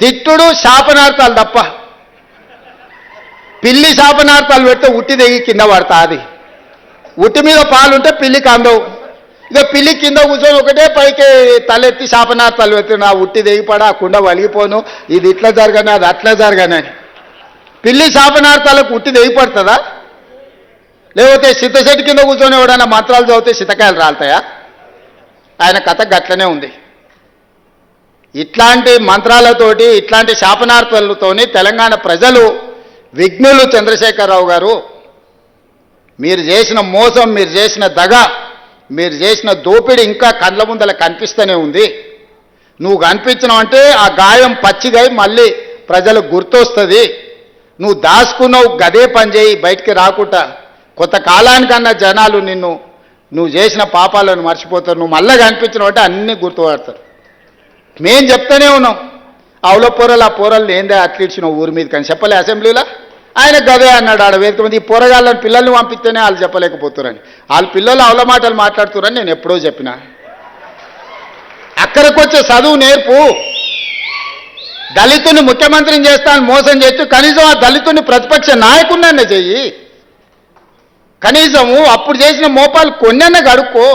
తిట్టుడు శాపనార్థాలు తప్ప. పిల్లి శాపనార్థాలు పెడితే ఉట్టి దిగి కింద పడతా. అది ఉట్టి మీద పాలుంటే పిల్లికి అందవు. ఇక పిల్లి కింద కూర్చొని ఒకటే పైకి తలెత్తి శాపనార్థాలు పెట్టి నా ఉట్టి దిగిపడా ఆ కుండ వలిగిపోను, ఇది ఇట్లా జరగని అది అట్లా జరగని. పిల్లి శాపనార్థాలకు ఉట్టి దిగిపడుతుందా? లేకపోతే సిద్ధశెట్టి కింద కూర్చొని ఎవడన్నా మంత్రాలు చదివితే సితకాయలు రాలుతాయా? ఆయన కథ గట్లనే ఉంది. ఇట్లాంటి మంత్రాలతోటి ఇట్లాంటి శాపనార్థాలతోని తెలంగాణ ప్రజలు విఘ్నులు. చంద్రశేఖరరావు గారు, మీరు చేసిన మోసం, మీరు చేసిన దగ, మీరు చేసిన దోపిడీ ఇంకా కండ్ల ముందల కనిపిస్తూనే ఉంది. నువ్వు కనిపించినావంటే ఆ గాయం పచ్చిగా మళ్ళీ ప్రజలకు గుర్తొస్తుంది. నువ్వు దాచుకున్నావు, గదే పని చేయి, బయటికి రాకుండా. కొంతకాలానికన్నా జనాలు నువ్వు చేసిన పాపాలను మర్చిపోతారు. నువ్వు మళ్ళీ కనిపించినావంటే అన్నీ గుర్తుపడతారు. మేం చెప్తూనే ఉన్నాం, అవుల పోరలు ఆ పోరలు ఏందే అట్లిడ్చినావు ఊరి మీద కానీ చెప్పలే అసెంబ్లీలో. ఆయన గదే అన్నాడు ఆడ వేదిక మంది. ఈ పోరగాళ్ళని పిల్లల్ని పంపిస్తేనే వాళ్ళు చెప్పలేకపోతున్నారని. వాళ్ళ పిల్లలు అవల మాటలు మాట్లాడుతున్నారని నేను ఎప్పుడో చెప్పిన. అక్కడికి వచ్చే చదువు నేర్పు. దళితుని ముఖ్యమంత్రిని చేస్తాను మోసం చేస్తూ కనీసం ఆ దళితుని ప్రతిపక్ష నాయకుడినన్నా చెయ్యి. కనీసము అప్పుడు చేసిన మోపాలు కొన్నన్నా గడుక్కో.